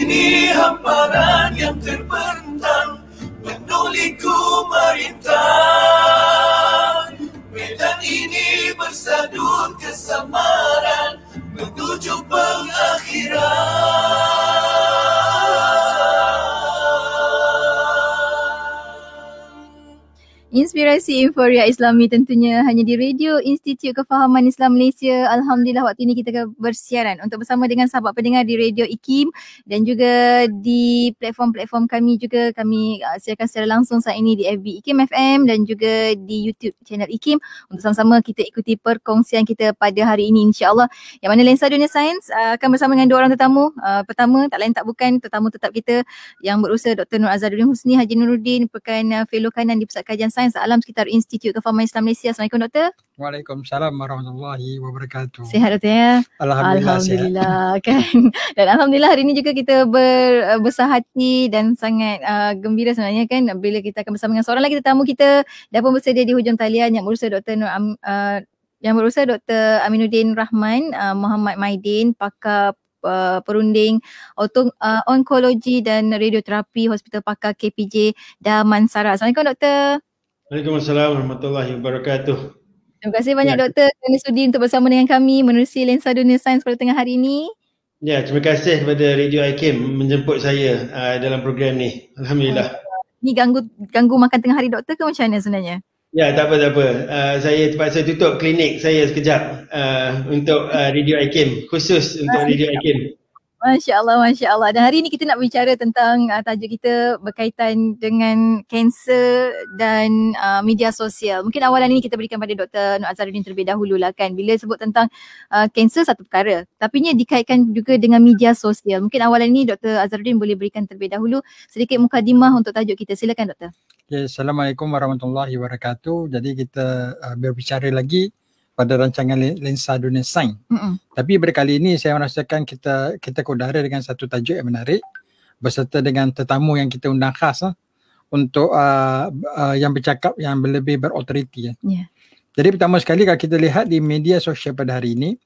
Ini hamparan yang terbentang, penuliku merintang. Medan ini bersadun kesamaran menuju pengakhiran. Inspirasi Euforia Islami tentunya hanya di Radio Institut Kefahaman Islam Malaysia. Alhamdulillah waktu ini kita bersiaran untuk bersama dengan sahabat pendengar di Radio IKIM dan juga di platform-platform kami juga. Kami siarkan secara langsung saat ini di FB IKIM FM dan juga di YouTube channel IKIM untuk sama-sama kita ikuti perkongsian kita pada hari ini insya-Allah. Yang mana Lensa Dunia Sains akan bersama dengan dua orang tetamu. Pertama tak lain tak bukan tetamu tetap kita yang berusaha Dr. Nur Azaruddin Husni Haji Nuruddin, merupakan fellow kanan di Pusat Kajian Sains Alam Sekitar Institut Kefahaman Islam Malaysia. Assalamualaikum Doktor. Waalaikumsalam warahmatullahi wabarakatuh. Sihat Doktor ya? Alhamdulillah kan. Dan Alhamdulillah hari ini juga kita berbesar hati dan sangat gembira sebenarnya kan bila kita akan bersama dengan seorang lagi tetamu kita dah pun bersedia di hujung talian yang berusaha Dr. Dr. Aminuddin Rahman Muhammad Maidin, pakar perunding onkologi dan radioterapi Hospital Pakar KPJ Damansara. Assalamualaikum Doktor. Waalaikumsalam warahmatullahi wabarakatuh. Terima kasih banyak Doktor kerana sudi untuk bersama dengan kami menerusi Lensa Dunia Sains pada tengah hari ini. Ya, terima kasih kepada Radio IKIM menjemput saya dalam program ni. Alhamdulillah. Ni ganggu makan tengah hari Doktor ke macam mana sebenarnya? Ya, tak apa. Saya terpaksa tutup klinik saya sekejap untuk Radio IKIM, khusus untuk Radio IKIM. Masya Allah. Dan hari ini kita nak bicara tentang tajuk kita berkaitan dengan kanser dan media sosial. Mungkin awalan ini kita berikan pada Dr. Nur Azaruddin terlebih dahulu lah kan. Bila sebut tentang kanser satu perkara, tapi ini dikaitkan juga dengan media sosial. Mungkin awalan ini Dr. Azaruddin boleh berikan terlebih dahulu sedikit mukadimah untuk tajuk kita. Silakan Doktor. Okay, Assalamualaikum warahmatullahi wabarakatuh. Jadi kita berbicara lagi pada rancangan Lensa Dunia Sains. Tapi berkali ini saya merasakan kita ke udara dengan satu tajuk yang menarik beserta dengan tetamu yang kita undang khas untuk yang bercakap yang lebih berautoriti. Jadi pertama sekali kalau kita lihat di media sosial pada hari ini,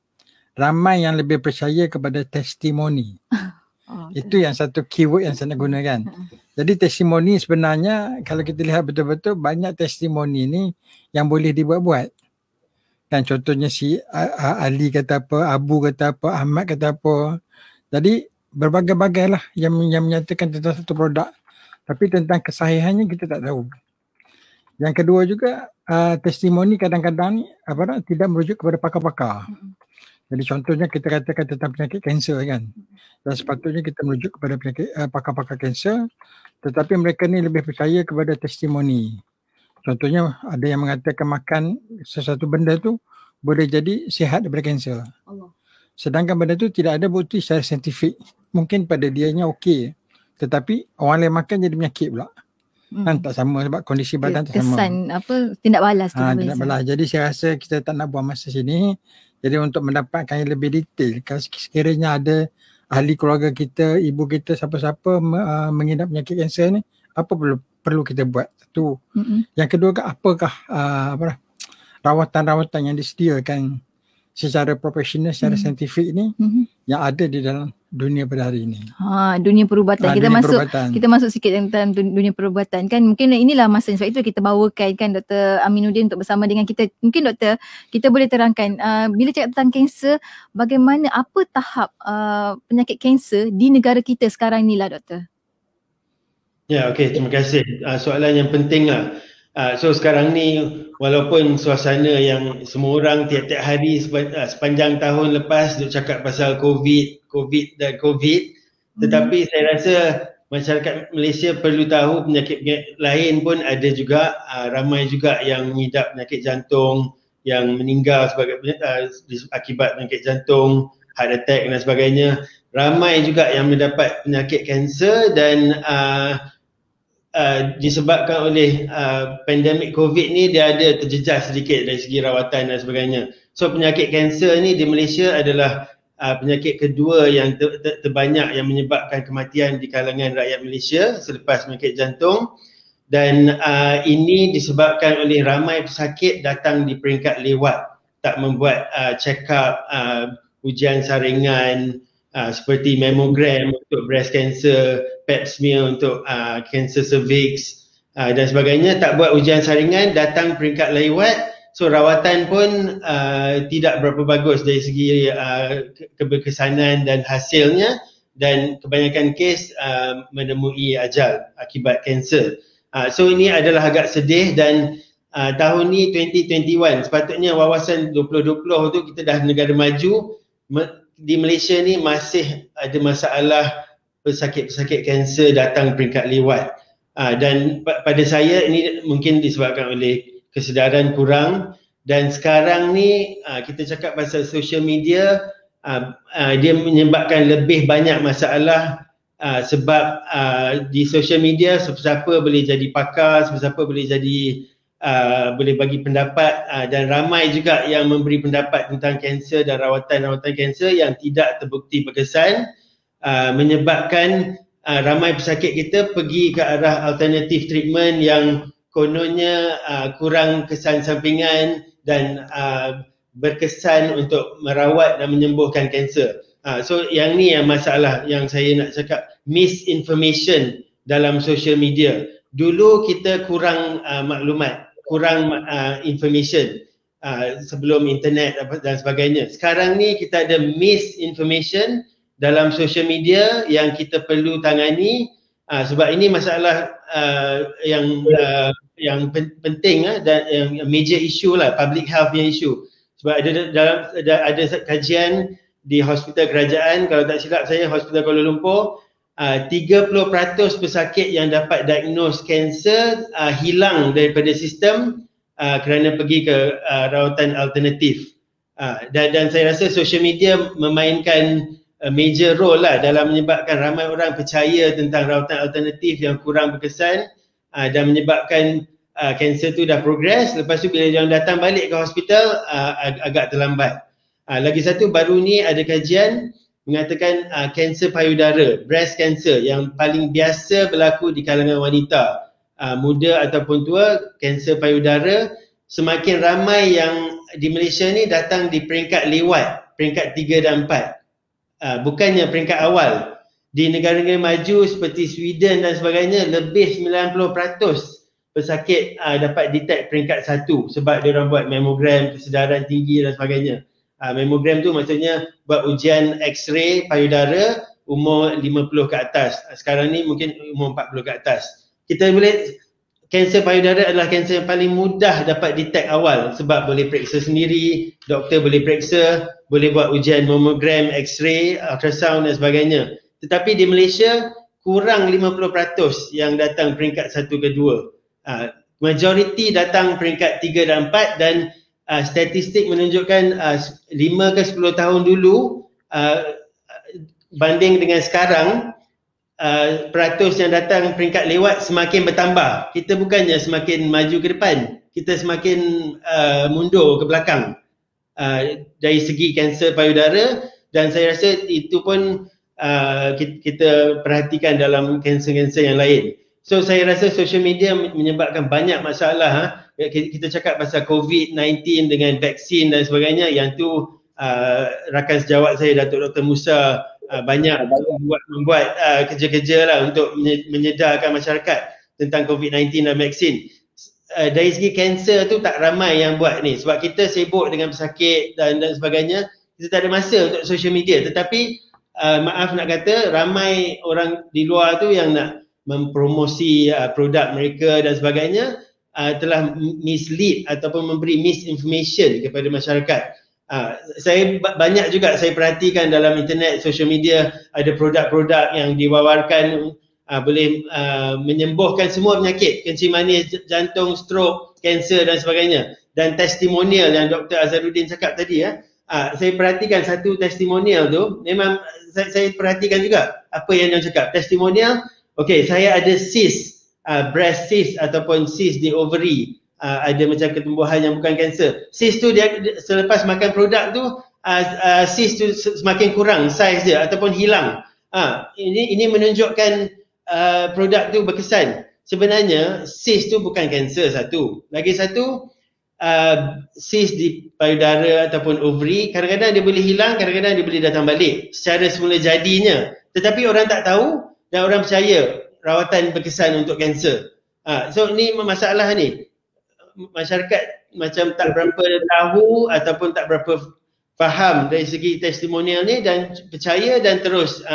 ramai yang lebih percaya kepada testimoni. Itu yang satu keyword yang saya nak gunakan. Jadi testimoni sebenarnya kalau kita lihat betul-betul banyak testimoni ni yang boleh dibuat-buat. Kan contohnya si Ali kata apa, Abu kata apa, Ahmad kata apa. Jadi berbagai-bagai lah yang menyatakan tentang satu produk. Tapi tentang kesahihannya kita tak tahu. Yang kedua juga testimoni kadang-kadang ni tidak merujuk kepada pakar-pakar. Jadi contohnya kita katakan tentang penyakit kanser kan. Dan sepatutnya kita merujuk kepada penyakit pakar-pakar kanser. Tetapi mereka ni lebih percaya kepada testimoni. Contohnya ada yang mengatakan makan sesuatu benda tu boleh jadi sihat daripada kanser. Sedangkan benda tu tidak ada bukti secara saintifik. Mungkin pada dianya okey. Tetapi orang lain makan jadi penyakit pula. Kan tak sama sebab kondisi badan tak sama. Kesan tindak balas tu. Tindak balas. Jadi saya rasa kita tak nak buang masa sini. Jadi untuk mendapatkan yang lebih detail, kalau sekiranya ada ahli keluarga kita, ibu kita, siapa-siapa mengidap penyakit kanser ni, apa perlu kita buat? Satu. Yang kedua, apakah rawatan-rawatan yang disediakan secara profesional, secara saintifik ni yang ada di dalam dunia pada hari ini. Dunia perubatan. Kita masuk sikit tentang dunia perubatan kan. Mungkin inilah masa sebab itu kita bawakan kan Dr. Aminuddin untuk bersama dengan kita. Mungkin Doktor, kita boleh terangkan bila cakap tentang kanser, bagaimana apa tahap penyakit kanser di negara kita sekarang ni lah Doktor. Ya, okey, terima kasih. Soalan yang penting lah. So sekarang ni walaupun suasana yang semua orang tiap-tiap hari sepanjang tahun lepas duk cakap pasal COVID, tetapi saya rasa masyarakat Malaysia perlu tahu penyakit-penyakit lain pun ada juga, ramai juga yang mengidap penyakit jantung, yang meninggal sebagai akibat penyakit jantung, heart attack dan sebagainya. Ramai juga yang mendapat penyakit kanser dan disebabkan oleh pandemik COVID ni dia ada terjejas sedikit dari segi rawatan dan sebagainya. So penyakit kanser ni di Malaysia adalah penyakit kedua yang terbanyak yang menyebabkan kematian di kalangan rakyat Malaysia selepas penyakit jantung, dan ini disebabkan oleh ramai pesakit datang di peringkat lewat, tak membuat check up, ujian saringan, seperti mammogram untuk breast cancer, pap smear untuk kanser cervix dan sebagainya, tak buat ujian saringan, datang peringkat lewat. So rawatan pun tidak berapa bagus dari segi keberkesanan dan hasilnya, dan kebanyakan kes menemui ajal akibat kanser. So ini adalah agak sedih, dan tahun ni 2021 sepatutnya wawasan 2020 tu kita dah negara maju. Di Malaysia ni masih ada masalah pesakit-pesakit kanser datang peringkat lewat. Dan pada saya ini mungkin disebabkan oleh kesedaran kurang, dan sekarang ni kita cakap pasal social media, dia menyebabkan lebih banyak masalah sebab di social media siapa boleh jadi pakar, siapa boleh jadi boleh bagi pendapat, dan ramai juga yang memberi pendapat tentang kanser dan rawatan-rawatan kanser yang tidak terbukti berkesan, menyebabkan ramai pesakit kita pergi ke arah alternatif treatment yang kononnya kurang kesan sampingan dan berkesan untuk merawat dan menyembuhkan kanser. So yang ni yang masalah yang saya nak cakap, misinformation dalam social media. Dulu kita kurang maklumat, kurang information sebelum internet dan sebagainya. Sekarang ni kita ada misinformation dalam social media yang kita perlu tangani, sebab ini masalah yang penting dan yang major issue lah, public health yang issue. Sebab ada kajian di hospital kerajaan, kalau tak silap saya Hospital Kuala Lumpur, 30% pesakit yang dapat diagnose kanser hilang daripada sistem kerana pergi ke rawatan alternatif. Dan saya rasa social media memainkan major role lah dalam menyebabkan ramai orang percaya tentang rawatan alternatif yang kurang berkesan, dan menyebabkan kanser tu dah progress. Lepas tu bila dia datang balik ke hospital agak terlambat. Lagi satu, baru ni ada kajian mengatakan kanser payudara, breast cancer yang paling biasa berlaku di kalangan wanita, muda ataupun tua, kanser payudara, semakin ramai yang di Malaysia ni datang di peringkat lewat, peringkat 3 dan 4. Bukannya peringkat awal. Di negara-negara maju seperti Sweden dan sebagainya, lebih 90% pesakit dapat detect peringkat 1 sebab dia orang buat mammogram, kesedaran tinggi dan sebagainya. Mammogram tu maksudnya buat ujian X-ray payudara umur 50 ke atas. Sekarang ni mungkin umur 40 ke atas. Kita boleh, kanser payudara adalah kanser yang paling mudah dapat detect awal sebab boleh periksa sendiri, doktor boleh periksa, boleh buat ujian mammogram, X-ray, ultrasound dan sebagainya. Tetapi di Malaysia kurang 50% yang datang peringkat 1 ke 2. Majoriti datang peringkat 3 dan 4, dan statistik menunjukkan 5 ke 10 tahun dulu banding dengan sekarang, peratus yang datang peringkat lewat semakin bertambah. Kita bukannya semakin maju ke depan, kita semakin mundur ke belakang dari segi kanser payudara, dan saya rasa itu pun kita perhatikan dalam kanser-kanser yang lain. So saya rasa social media menyebabkan banyak masalah. Kita cakap pasal COVID-19 dengan vaksin dan sebagainya, yang tu rakan sejawat saya Datuk Dr. Musa banyak membuat kerja-kerja lah untuk menyedarkan masyarakat tentang COVID-19 dan vaksin. Dari segi kanser tu tak ramai yang buat ni sebab kita sibuk dengan pesakit dan sebagainya, kita tak ada masa untuk social media. Tetapi maaf nak kata, ramai orang di luar tu yang nak mempromosi produk mereka dan sebagainya, telah mislead ataupun memberi misinformation kepada masyarakat. Saya banyak juga saya perhatikan dalam internet, social media, ada produk-produk yang diwawarkan boleh menyembuhkan semua penyakit, kencing manis, jantung, stroke, kanser dan sebagainya. Dan testimonial yang Dr. Azharuddin cakap tadi, saya perhatikan satu testimonial tu, memang saya perhatikan juga apa yang dia cakap. Testimonial, okey, saya ada cyst, breast cyst ataupun cyst di ovary, ada macam ketumbuhan yang bukan kanser. Cyst tu dia selepas makan produk tu, cyst tu semakin kurang saiz dia ataupun hilang. Ini menunjukkan produk tu berkesan. Sebenarnya cyst tu bukan kanser, satu. Lagi satu, cyst di payudara ataupun ovary, kadang-kadang dia boleh hilang, kadang-kadang dia boleh datang balik secara semula jadinya. Tetapi orang tak tahu dan orang percaya rawatan berkesan untuk kanser. So ni masalah ni. Masyarakat macam tak berapa tahu ataupun tak berapa faham dari segi testimonial ni dan percaya dan terus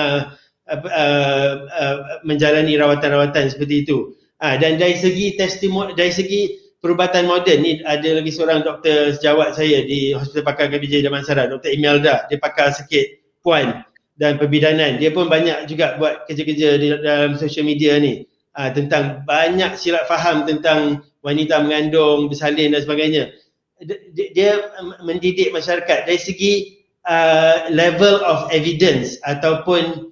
menjalani rawatan-rawatan seperti itu. Dan dari segi dari segi perubatan moden ni, ada lagi seorang doktor sejawat saya di Hospital Pakar KBJ Damansara, Dr. Imelda. Dia pakar sikit puan dan perbidanan. Dia pun banyak juga buat kerja-kerja dalam social media ni tentang banyak silap faham tentang wanita mengandung, bersalin dan sebagainya. Dia mendidik masyarakat dari segi level of evidence ataupun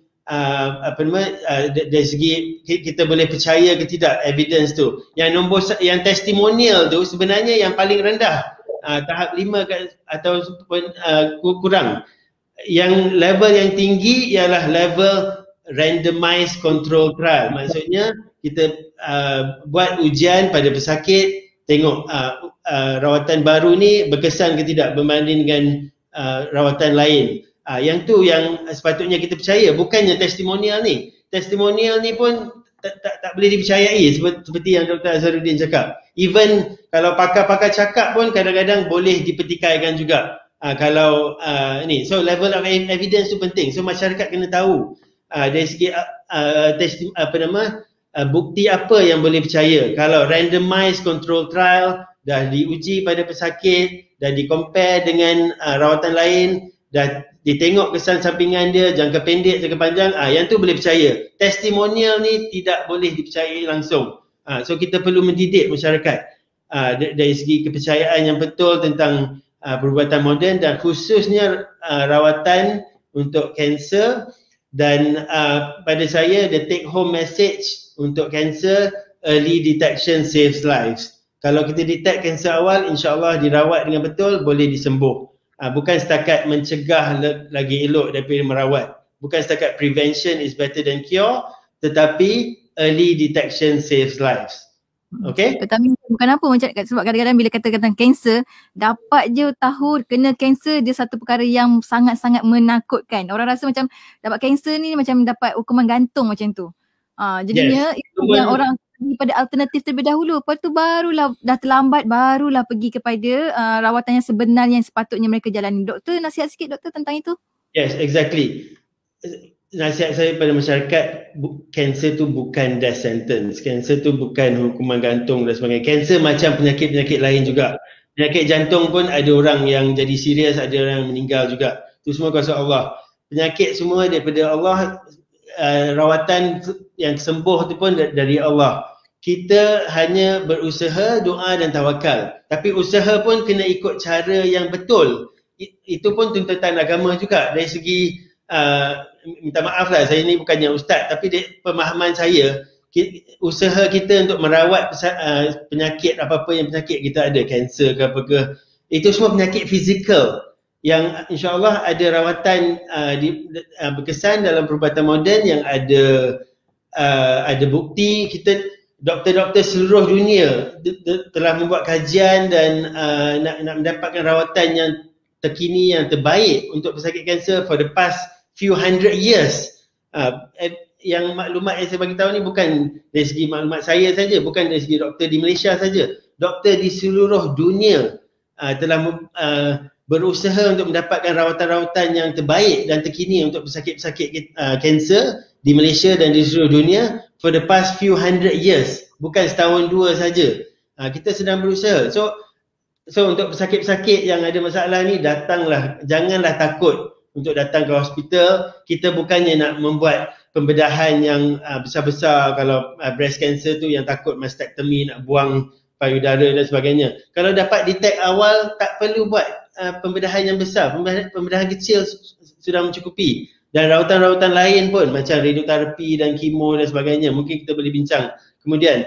dari segi kita boleh percaya ke tidak evidence tu. Yang testimonial tu sebenarnya yang paling rendah, tahap 5 ataupun kurang. Yang level yang tinggi ialah level randomized control trial. Maksudnya kita buat ujian pada pesakit, tengok rawatan baru ni berkesan ke tidak berbanding dengan rawatan lain. Yang tu yang sepatutnya kita percaya, bukannya testimonial ni. Testimonial ni pun tak boleh dipercayai seperti yang Dr. Azharuddin cakap. Even kalau pakar-pakar cakap pun kadang-kadang boleh dipertikaikan juga. Kalau ni, so level of evidence tu penting. So masyarakat kena tahu dari segi bukti apa yang boleh percaya. Kalau randomized control trial dah diuji pada pesakit, dah di-compare dengan rawatan lain, dah ditengok kesan sampingan dia, jangka pendek, jangka panjang, yang tu boleh percaya. Testimonial ni tidak boleh dipercayai langsung. So kita perlu mendidik masyarakat dari segi kepercayaan yang betul tentang perubatan moden dan khususnya rawatan untuk kanser. Dan pada saya, the take home message untuk kanser, early detection saves lives. Kalau kita detect kanser awal, insyaAllah dirawat dengan betul, boleh disembuh. Bukan setakat mencegah lagi elok daripada merawat. Bukan setakat prevention is better than cure, tetapi early detection saves lives. Okay? Tetapi bukan apa macam, sebab kadang-kadang bila kata-kata kanser, dapat je tahu kena kanser, dia satu perkara yang sangat-sangat menakutkan. Orang rasa macam dapat kanser ni macam dapat hukuman gantung macam tu. Jadinya itu yang orang pada alternatif terlebih dahulu. Lepas tu barulah dah terlambat, barulah pergi kepada rawatan yang sebenar yang sepatutnya mereka jalani. Doktor, nasihat sikit doktor tentang itu. Yes, exactly. Nasihat saya pada masyarakat, kanser tu bukan death sentence. Kanser tu bukan hukuman gantung dan sebagainya. Kanser macam penyakit-penyakit lain juga. Penyakit jantung pun ada orang yang jadi serius, ada orang yang meninggal juga. Itu semua kuasa Allah. Penyakit semua daripada Allah. Rawatan yang sembuh tu pun dari Allah. Kita hanya berusaha, doa dan tawakal. Tapi usaha pun kena ikut cara yang betul. Itu pun tuntutan agama juga. Dari segi minta maaf lah, saya ni bukannya ustaz, tapi pemahaman saya, usaha kita untuk merawat penyakit apa-apa yang penyakit kita ada, kanser ke apa ke, itu semua penyakit fizikal yang insyaAllah ada rawatan berkesan dalam perubatan moden yang ada bukti. Kita doktor-doktor seluruh dunia telah membuat kajian dan nak mendapatkan rawatan yang terkini, yang terbaik untuk pesakit kanser for the past few hundred years. Yang maklumat yang saya bagi tahu ni bukan dari segi maklumat saya saja, bukan dari segi doktor di Malaysia saja. Doktor di seluruh dunia telah berusaha untuk mendapatkan rawatan-rawatan yang terbaik dan terkini untuk pesakit-pesakit kanser di Malaysia dan di seluruh dunia for the past few hundred years. Bukan setahun dua saja. Kita sedang berusaha. So untuk pesakit-pesakit yang ada masalah ni, datanglah, janganlah takut untuk datang ke hospital. Kita bukannya nak membuat pembedahan yang besar-besar. Kalau breast cancer tu yang takut mastectomy, nak buang payudara dan sebagainya. Kalau dapat detect awal, tak perlu buat pembedahan yang besar. Pembedahan kecil sudah mencukupi. Dan rawatan-rawatan lain pun macam radioterapi dan kemo dan sebagainya, mungkin kita boleh bincang kemudian.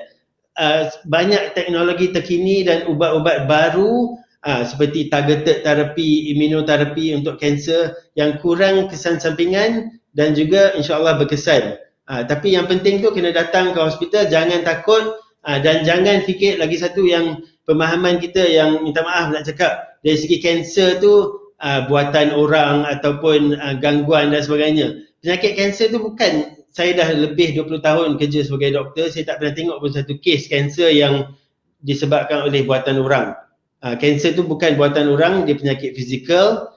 Banyak teknologi terkini dan ubat-ubat baru seperti targeted therapy, immunoterapi untuk kanser yang kurang kesan sampingan dan juga insyaAllah berkesan. Tapi yang penting tu kena datang ke hospital, jangan takut. Dan jangan fikir lagi satu yang pemahaman kita yang minta maaf nak cakap dari segi kanser tu buatan orang ataupun gangguan dan sebagainya. Penyakit kanser tu bukan, saya dah lebih 20 tahun kerja sebagai doktor, saya tak pernah tengok pun satu kes kanser yang disebabkan oleh buatan orang. Kanser tu bukan buatan orang, dia penyakit fizikal.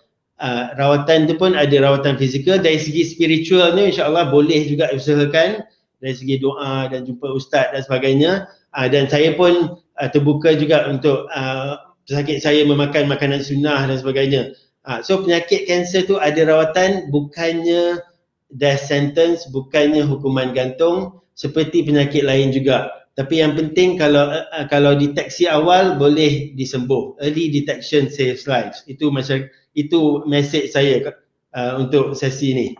Rawatan tu pun ada rawatan fizikal. Dari segi spiritual ni insya-Allah boleh juga usahakan dari segi doa dan jumpa ustaz dan sebagainya. Dan saya pun terbuka juga untuk pesakit saya memakan makanan sunnah dan sebagainya. So penyakit kanser tu ada rawatan, bukannya death sentence, bukannya hukuman gantung seperti penyakit lain juga. Tapi yang penting kalau deteksi awal boleh disembuh. Early detection saves lives. Itu message saya untuk sesi ni.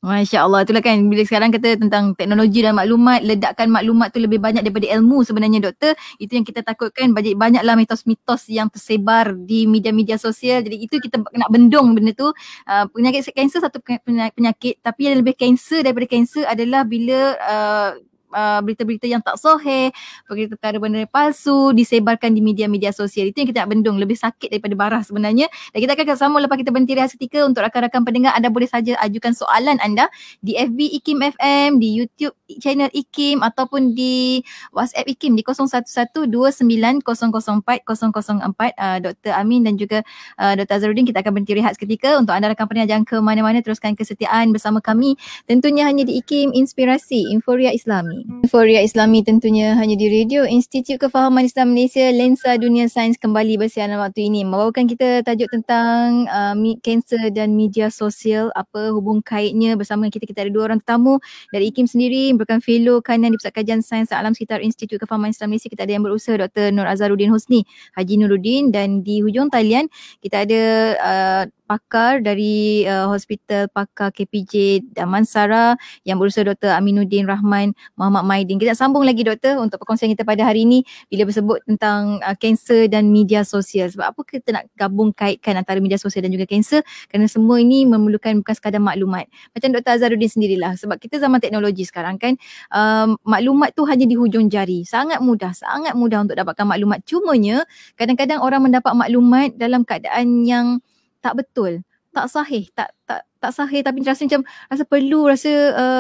Masya Allah, itulah kan bila sekarang kata tentang teknologi dan maklumat, ledakan maklumat tu lebih banyak daripada ilmu sebenarnya doktor. Itu yang kita takutkan, banyaklah mitos-mitos yang tersebar di media-media sosial. Jadi itu kita nak bendung benda tu. Penyakit kanser satu penyakit, tapi yang lebih kanser daripada kanser adalah bila berita-berita yang tak sahih, perkara benda palsu disebarkan di media-media sosial. Itu yang kita nak bendung, lebih sakit daripada barah sebenarnya. Dan kita akan sambung lepas kita berhenti rehat seketika. Untuk rakan-rakan pendengar, anda boleh saja ajukan soalan anda di FB IKIM FM, di YouTube channel IKIM ataupun di WhatsApp IKIM di 0112900404. Dr. Amin dan juga Dr. Azharuddin, kita akan berhenti rehat seketika. Untuk anda rakan pendengar, jangan ke mana-mana, teruskan kesetiaan bersama kami. Tentunya hanya di IKIM Inspirasi Inforia Islami. Inforia Islami tentunya hanya di Radio Institut Kefahaman Islam Malaysia, Lensa Dunia Sains kembali bersiaran waktu ini. Membawakan kita tajuk tentang kanser dan media sosial, apa hubung kaitnya. Bersama kita ada dua orang tetamu dari IKIM sendiri, merupakan fellow kanan di Pusat Kajian Sains Alam Sekitar Institut Kefahaman Islam Malaysia. Kita ada yang berusaha Dr. Nur Azharuddin Husni, Haji Nuruddin, dan di hujung talian kita ada pakar dari Hospital Pakar KPJ Damansara yang berusaha Dr. Aminuddin Rahman Muhammad Maidin. Kita sambung lagi doktor untuk perkongsian kita pada hari ini bila bersebut tentang kanser dan media sosial. Sebab apa kita nak gabung kaitkan antara media sosial dan juga kanser? Kerana semua ini memerlukan bukan sekadar maklumat. Macam Dr. Azharuddin sendirilah, sebab kita zaman teknologi sekarang kan, maklumat tu hanya di hujung jari. Sangat mudah untuk dapatkan maklumat. Cumanya kadang-kadang orang mendapat maklumat dalam keadaan yang tak betul, tak sahih, tak sahih, tapi rasa perlu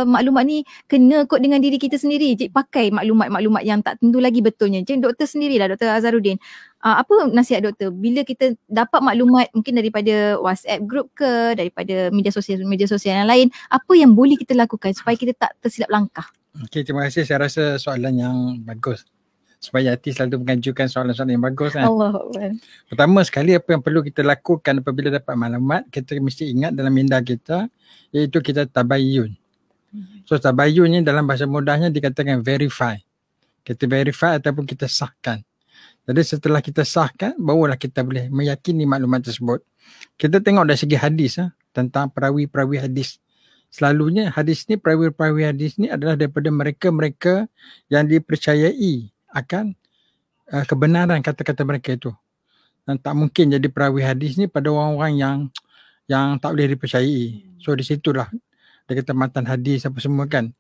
maklumat ni kena kot dengan diri kita sendiri. Cik pakai maklumat yang tak tentu lagi betulnya. Cik doktor sendirilah, Dr. Azharuddin. Apa nasihat doktor bila kita dapat maklumat mungkin daripada WhatsApp group ke, daripada media sosial yang lain, apa yang boleh kita lakukan supaya kita tak tersilap langkah? Okey, terima kasih. Saya rasa soalan yang bagus. Supaya hati selalu mengajukan soalan-soalan yang bagus kan. Allahuakbar. Pertama sekali, apa yang perlu kita lakukan apabila dapat maklumat, kita mesti ingat dalam minda kita, iaitu kita tabayyun. So tabayyun ni dalam bahasa mudahnya dikatakan verify. Kita verify ataupun kita sahkan. Jadi setelah kita sahkan, barulah kita boleh meyakini maklumat tersebut. Kita tengok dari segi hadis tentang perawi-perawi hadis. Selalunya hadis ni, perawi-perawi hadis ni adalah daripada mereka-mereka yang dipercayai akan kebenaran kata-kata mereka itu. Dan tak mungkin jadi perawi hadis ni pada orang-orang yang tak boleh dipercayai. So di situlah dia kata matan hadis apa semua kan.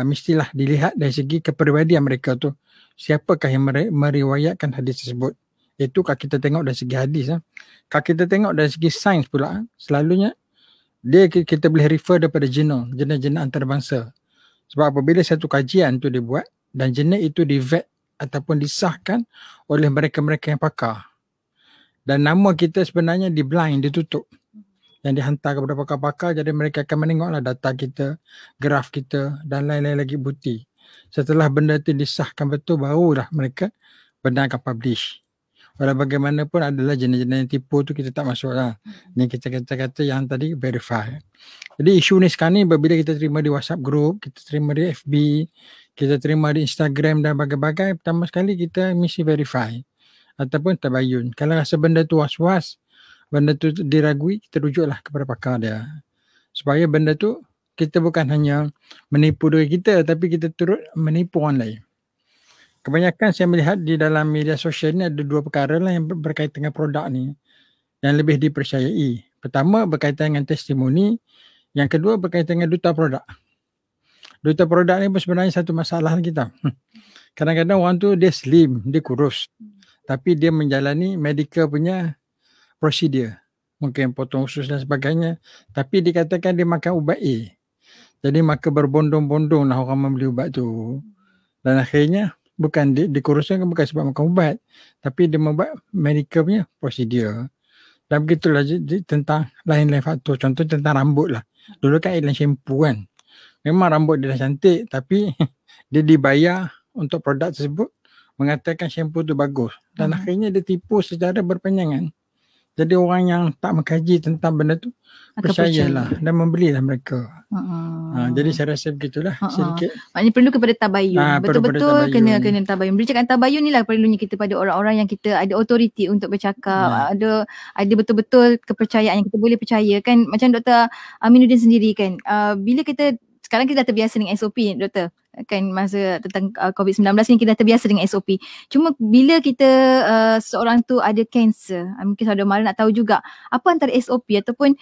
Mestilah dilihat dari segi kepribadian mereka tu. Siapakah yang meriwayatkan hadis tersebut. Itu kalau kita tengok dari segi hadis. Kalau kita tengok dari segi sains pula, selalunya kita boleh refer daripada jenis antarabangsa. Sebab apabila satu kajian tu dibuat dan jenis itu di-vet ataupun disahkan oleh mereka-mereka yang pakar. Dan nama kita sebenarnya di-blind, ditutup. Yang dihantar kepada pakar-pakar, jadi mereka akan menengoklah data kita, graf kita dan lain-lain lagi bukti. Setelah benda itu disahkan betul, barulah mereka benda akan publish. Walau bagaimanapun adalah jenis-jenis yang tipu tu kita tak masuk lah. Ni kita kata-kata yang tadi verify. Jadi isu ni sekarang ni bila kita terima di WhatsApp group, kita terima di FB, kita terima di Instagram dan bagai-bagai, pertama sekali kita mesti verify ataupun tabayyun. Kalau rasa benda tu was-was, benda tu diragui, kita rujuklah kepada pakar dia. Supaya benda tu kita bukan hanya menipu diri kita, tapi kita turut menipu orang lain. Kebanyakan saya melihat di dalam media sosial ni ada dua perkara lah yang berkaitan dengan produk ni yang lebih dipercayai. Pertama berkaitan dengan testimoni, yang kedua berkaitan dengan duta produk. Duta produk ni pun sebenarnya satu masalah kita. Kadang-kadang orang tu dia slim, dia kurus. tapi dia menjalani medical punya prosedur, mungkin potong usus dan sebagainya, tapi dikatakan dia makan ubat A. Jadi maka berbondong-bondong lah orang membeli ubat tu. Dan akhirnya bukan dikuruskan bukan sebab makan ubat, tapi dia membuat medical punya prosedur. Dan begitulah tentang lain-lain faktor. Contoh tentang rambut lah. Dulu kan iklan shampoo kan. Memang rambut dia dah cantik, tapi dia dibayar untuk produk tersebut mengatakan shampoo tu bagus. Dan akhirnya dia tipu secara berpanjangan. Jadi orang yang tak mengkaji tentang benda tu percayalah dan membelilah mereka. Jadi saya rasa begitulah sedikit. Maknanya perlu kepada tabayun. Betul-betul tabayun. kena tabayun. Bercakap tabayun ni lah perlunya kita pada orang-orang yang kita ada authority untuk bercakap. Ada betul-betul kepercayaan yang kita boleh percaya kan. Macam Dr. Aminuddin sendiri kan. Bila kita sekarang kita dah terbiasa dengan SOP doktor. Kan masa tentang COVID-19 ni kita dah terbiasa dengan SOP. Cuma bila kita seorang tu ada kanser, mungkin saudara Mara nak tahu juga apa antara SOP ataupun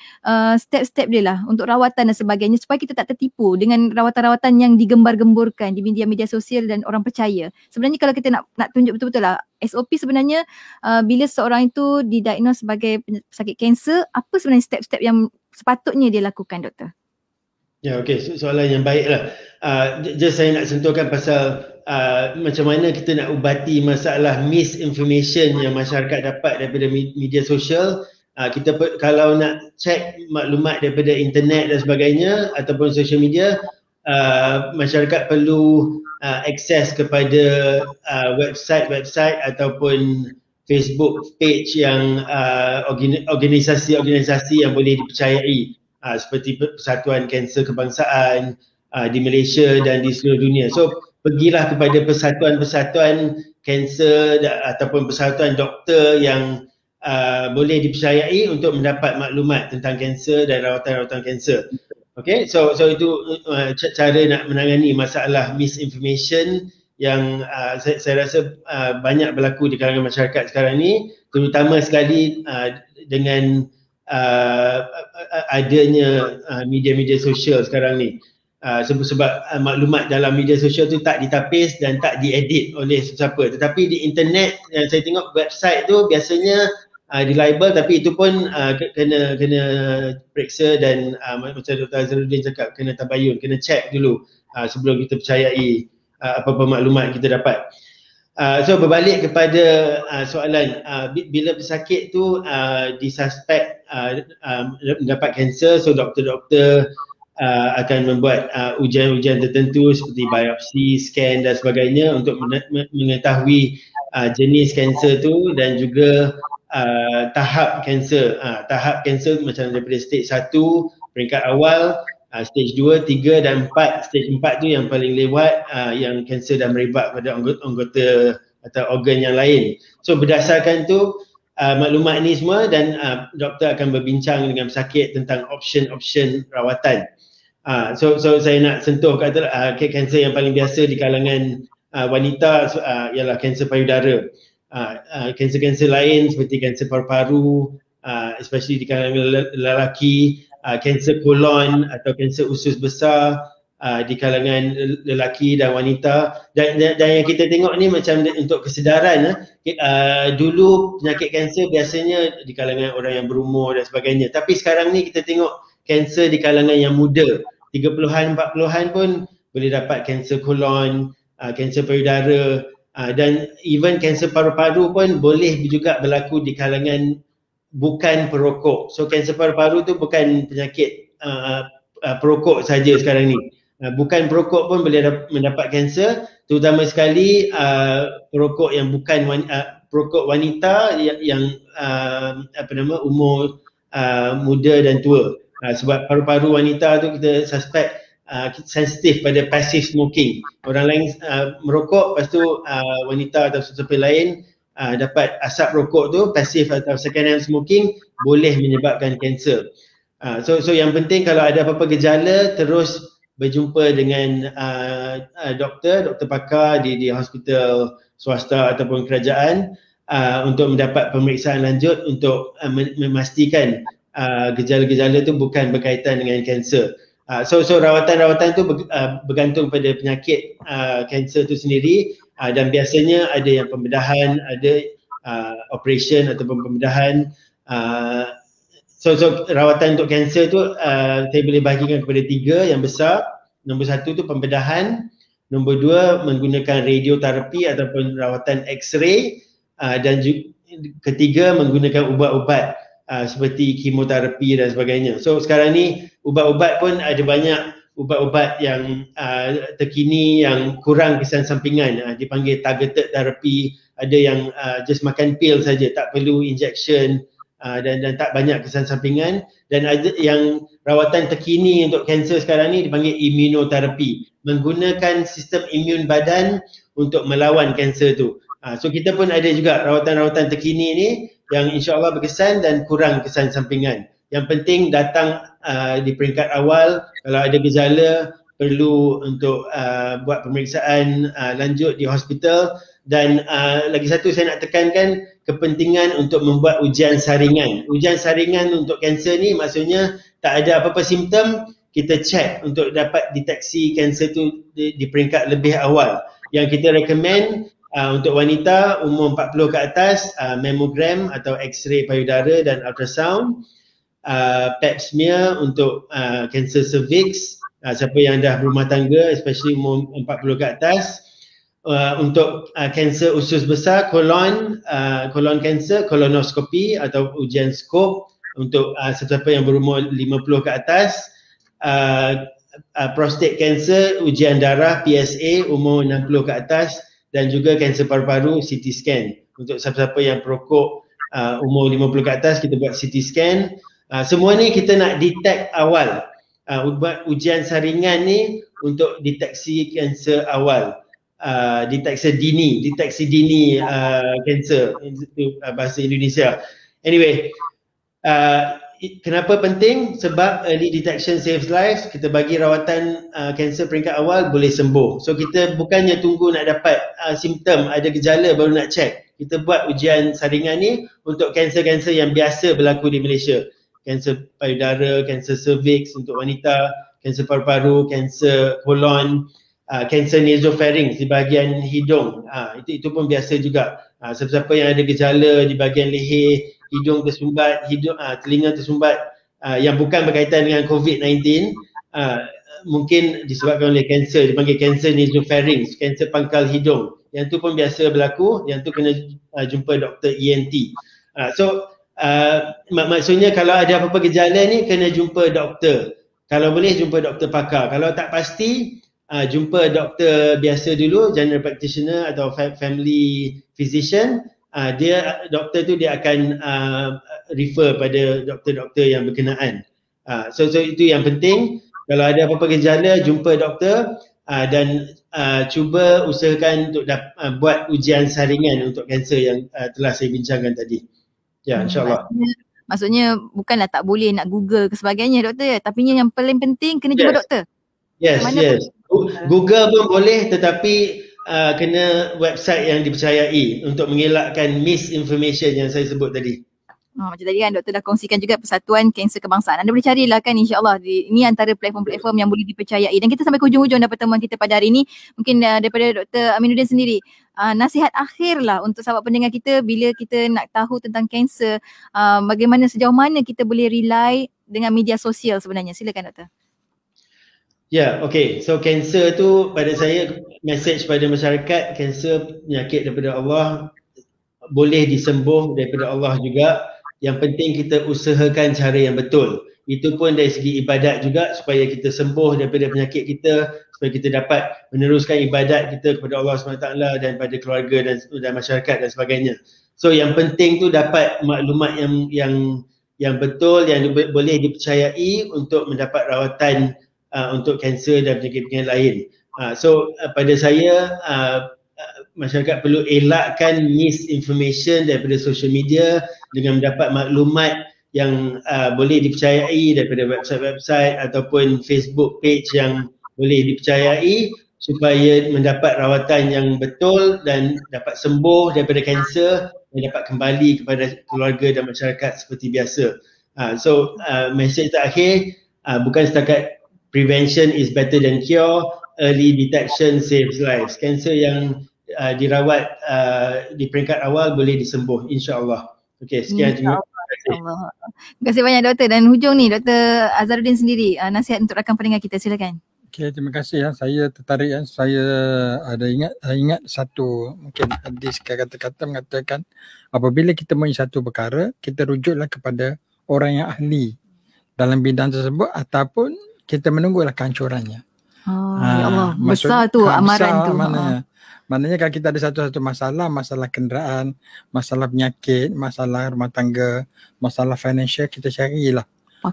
step-step dia lah untuk rawatan dan sebagainya supaya kita tak tertipu dengan rawatan-rawatan yang digembar-gemburkan di media-media sosial dan orang percaya. Sebenarnya kalau kita nak tunjuk betul-betul lah SOP sebenarnya bila seorang itu didiagnose sebagai pesakit kanser, apa sebenarnya step-step yang sepatutnya dia lakukan doktor? Ya, okey, soalan yang baik lah. Just saya nak sentuhkan pasal macam mana kita nak ubati masalah misinformation yang masyarakat dapat daripada media sosial. Kita kalau nak cek maklumat daripada internet dan sebagainya ataupun social media, masyarakat perlu akses kepada website ataupun Facebook page yang organisasi-organisasi yang boleh dipercayai. Seperti Persatuan Kanser Kebangsaan di Malaysia dan di seluruh dunia. So pergilah kepada persatuan-persatuan kanser ataupun persatuan doktor yang boleh dipercayai untuk mendapat maklumat tentang kanser dan rawatan-rawatan kanser. Okay, so itu cara nak menangani masalah misinformation yang saya rasa banyak berlaku di kalangan masyarakat sekarang ni, terutama sekali dengan adanya media-media sosial sekarang ni. Sebab maklumat dalam media sosial tu tak ditapis dan tak diedit oleh sesiapa. Tetapi di internet yang saya tengok website tu biasanya dilabel, tapi itu pun kena periksa dan macam Dr. Azharuddin cakap, kena tabayun, kena check dulu sebelum kita percayai apa-apa maklumat kita dapat. So berbalik kepada soalan, bila pesakit tu disuspek mendapat kanser, so doktor-doktor akan membuat ujian-ujian tertentu seperti biopsi, scan dan sebagainya untuk mengetahui jenis kanser tu dan juga tahap kanser. Tahap kanser macam daripada stage 1 peringkat awal, stage 2, 3 dan 4. Stage 4 tu yang paling lewat, yang kanser dah merebak pada anggota atau organ yang lain. So berdasarkan tu maklumat ni semua dan doktor akan berbincang dengan pesakit tentang option-option rawatan. So saya nak sentuh kata kanser yang paling biasa di kalangan wanita ialah kanser payudara. Kanser-kanser lain seperti kanser paru-paru, especially di kalangan lelaki, kanser kolon atau kanser usus besar di kalangan lelaki dan wanita. Dan yang kita tengok ni macam untuk kesedaran, dulu penyakit kanser biasanya di kalangan orang yang berumur dan sebagainya, tapi sekarang ni kita tengok kanser di kalangan yang muda, 30-an, 40-an pun boleh dapat kanser kolon, kanser payudara, dan even kanser paru-paru pun boleh juga berlaku di kalangan bukan perokok. So kanser paru-paru tu bukan penyakit perokok saja sekarang ni. Bukan perokok pun boleh mendapat kanser, terutama sekali perokok yang bukan perokok wanita yang umur muda dan tua. Sebab paru-paru wanita tu kita suspek sensitif pada passive smoking. Orang lain merokok, lepas tu wanita atau sesiapa lain dapat asap rokok tu, passive atau second hand smoking, boleh menyebabkan kanser. So yang penting kalau ada apa-apa gejala, terus berjumpa dengan doktor pakar di hospital swasta ataupun kerajaan untuk mendapat pemeriksaan lanjut untuk memastikan gejala-gejala tu bukan berkaitan dengan kanser. So rawatan-rawatan tu bergantung pada penyakit kanser tu sendiri, dan biasanya ada yang pembedahan, ada operation ataupun pembedahan. So rawatan untuk kanser tu saya boleh bahagikan kepada 3 yang besar. Nombor 1 tu pembedahan, nombor 2 menggunakan radioterapi ataupun rawatan X-ray, dan ketiga menggunakan ubat-ubat seperti kemoterapi dan sebagainya. So sekarang ni ubat-ubat pun ada banyak ubat-ubat yang terkini yang kurang kesan sampingan, dipanggil targeted therapy. Ada yang just makan pil saja, tak perlu injection, dan tak banyak kesan sampingan. Dan ada yang rawatan terkini untuk kanser sekarang ni dipanggil immunoterapi, menggunakan sistem imun badan untuk melawan kanser tu. So kita pun ada juga rawatan-rawatan terkini ni yang insya-Allah berkesan dan kurang kesan sampingan. Yang penting datang di peringkat awal. Kalau ada gejala perlu untuk buat pemeriksaan lanjut di hospital. Dan lagi satu saya nak tekankan kepentingan untuk membuat ujian saringan. Ujian saringan untuk kanser ni maksudnya tak ada apa-apa simptom, kita check untuk dapat deteksi kanser tu di peringkat lebih awal. Yang kita recommend untuk wanita umur 40 ke atas, mammogram atau X-ray payudara dan ultrasound, pap smear untuk kanser cervix, siapa yang dah berumah tangga especially umur 40 ke atas. Untuk kanser usus besar, kolon kanser, kolonoskopi atau ujian skop untuk sesiapa yang berumur 50 ke atas. Prostate cancer, ujian darah PSA umur 60 ke atas, dan juga kanser paru-paru CT scan. Untuk siapa-siapa yang perokok umur 50 ke atas, kita buat CT scan. Semua ni kita nak detect awal. Buat ujian saringan ni untuk deteksi kanser awal. Deteksi dini kanser, itu bahasa Indonesia. Anyway, kenapa penting? Sebab early detection saves lives. Kita bagi rawatan kanser peringkat awal boleh sembuh. So kita bukannya tunggu nak dapat simptom, ada gejala baru nak check. Kita buat ujian saringan ni untuk kanser-kanser yang biasa berlaku di Malaysia. Kanser payudara, kanser cervix untuk wanita, kanser paru-paru, kanser kolon, kanser nasopharynx di bahagian hidung, itu pun biasa juga. Siapa-siapa yang ada gejala di bahagian leher, hidung tersumbat, telinga tersumbat, yang bukan berkaitan dengan COVID-19, mungkin disebabkan oleh kanser, dipanggil kanser nasopharynx, kanser pangkal hidung. Yang tu pun biasa berlaku, yang tu kena jumpa doktor ENT. Maksudnya kalau ada apa-apa gejala ni kena jumpa doktor. Kalau boleh jumpa doktor pakar. Kalau tak pasti, jumpa doktor biasa dulu, general practitioner atau family physician. Doktor tu dia akan refer pada doktor-doktor yang berkenaan. So itu yang penting. Kalau ada apa-apa gejala, jumpa doktor, dan cuba usahakan untuk buat ujian saringan untuk kanser yang telah saya bincangkan tadi. Ya, insyaAllah. Maksudnya bukanlah tak boleh nak Google ke sebagainya doktor, tapi yang paling penting kena jumpa doktor. Yes. Google pun boleh, tetapi kena website yang dipercayai untuk mengelakkan misinformation yang saya sebut tadi. Macam tadi kan doktor dah kongsikan juga Persatuan Kanser Kebangsaan. Anda boleh carilah kan, insyaAllah ini antara platform-platform yang boleh dipercayai. Dan kita sampai ke hujung-hujung dah pertemuan kita pada hari ini. Mungkin daripada Dr. Aminuddin sendiri, nasihat akhir lah untuk sahabat pendengar kita bila kita nak tahu tentang kanser, bagaimana, sejauh mana kita boleh rely dengan media sosial sebenarnya. Silakan doktor. Ya, okay. So kanser tu pada saya message pada masyarakat, kanser penyakit daripada Allah, boleh disembuh daripada Allah juga. Yang penting kita usahakan cara yang betul. Itu pun dari segi ibadat juga, supaya kita sembuh daripada penyakit kita, supaya kita dapat meneruskan ibadat kita kepada Allah SWT dan pada keluarga dan masyarakat dan sebagainya. So yang penting tu dapat maklumat yang betul, yang boleh dipercayai untuk mendapat rawatan untuk kanser dan penyakit-penyakit lain. So pada saya, masyarakat perlu elakkan misinformation daripada social media dengan mendapat maklumat yang boleh dipercayai daripada website-website ataupun Facebook page yang boleh dipercayai, supaya mendapat rawatan yang betul dan dapat sembuh daripada kanser dan dapat kembali kepada keluarga dan masyarakat seperti biasa. So message terakhir, bukan setakat prevention is better than cure, early detection saves lives. Kanser yang dirawat di peringkat awal boleh disembuh, insya-Allah. Okey, sekian. Terima kasih. Terima kasih banyak doktor. Dan hujung ni Dr. Azharuddin sendiri, nasihat untuk rakan pendengar kita, silakan. Okey, terima kasih. Saya tertarik. Saya ada ingat satu mungkin hadis kata-kata mengatakan apabila kita mempunyai satu perkara, kita rujuklah kepada orang yang ahli dalam bidang tersebut ataupun kita menunggulah kehancurannya. Ya Allah, besar tu amaran tu. Maknanya kalau kita ada satu-satu masalah kenderaan, masalah penyakit, masalah rumah tangga, masalah financial, kita carilah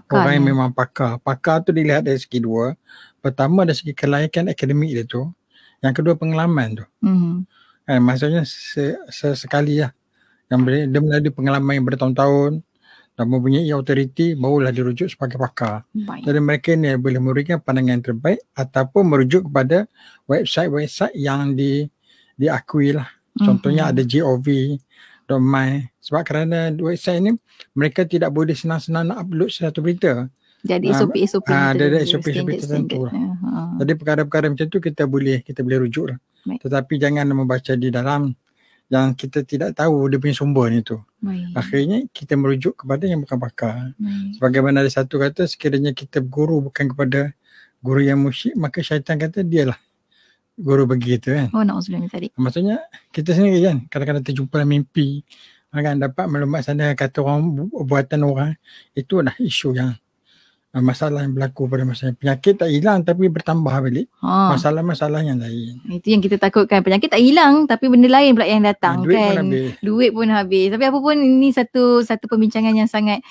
orang yang memang pakar. Pakar tu dilihat dari segi dua. Pertama dari segi kelayakan akademik dia tu. Yang kedua pengalaman tu. Maksudnya sesekali lah. Yang dia melalui pengalaman yang bertahun-tahun dan mempunyai autoriti, barulah dirujuk sebagai pakar. Jadi mereka ni boleh memberikan pandangan yang terbaik ataupun merujuk kepada website-website yang diakui lah. Contohnya ada gov.my. Sebab kerana website ni mereka tidak boleh senang-senang nak upload satu berita. Jadi SOP-SOP ada SOP-SOP tertentu lah. Jadi perkara-perkara macam tu kita boleh rujuk lah. Tetapi jangan membaca di dalam yang kita tidak tahu dia punya sumber ni tu. Akhirnya kita merujuk kepada yang bukan pakar. Sebagaimana ada satu kata, sekiranya kita berguru bukan kepada guru yang musyrik, maka syaitan kata dialah guru begitu kan. Na'udzubillah tadi. Maksudnya kita sendiri kan kadang-kadang terjumpa mimpi, kan dapat maklumat sana kata orang buatan orang, itu dah isu yang masalah yang berlaku pada masa penyakit tak hilang tapi bertambah balik. Masalah-masalah yang lain. Itu yang kita takutkan, penyakit tak hilang tapi benda lain pula yang datang. Duit pun habis. Tapi apa pun ini satu perbincangan yang sangat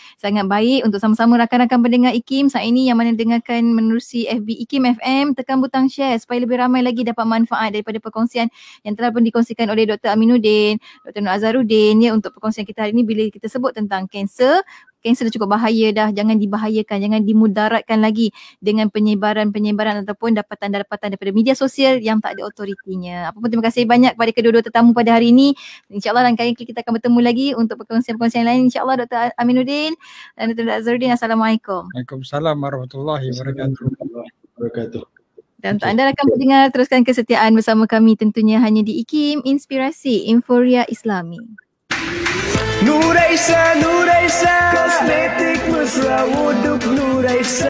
baik untuk sama-sama rakan-rakan pendengar IKIM saat ini yang mana dengarkan menerusi FB IKIM FM, tekan butang share supaya lebih ramai lagi dapat manfaat daripada perkongsian yang telah pun dikongsikan oleh Dr. Aminuddin, Dr. Nur Azharuddin untuk perkongsian kita hari ini bila kita sebut tentang kanser. Kanser dah cukup bahaya dah, jangan dibahayakan, jangan dimudaratkan lagi dengan penyebaran ataupun dapatan-dapatan daripada media sosial yang tak ada otoritinya. Apa pun terima kasih banyak kepada kedua-dua tetamu pada hari ini. InsyaAllah lain kali kita akan bertemu lagi untuk perkongsian-perkongsian lain. InsyaAllah Dr. Aminuddin dan Dr. Azharuddin. Assalamualaikum. Waalaikumsalam warahmatullahi wabarakatuh. Dan untuk anda rakan pendengar, teruskan kesetiaan bersama kami tentunya hanya di IKIM, Inspirasi Inforia Islami. Nuraisa, kosmetik mesra wuduk Nuraisa.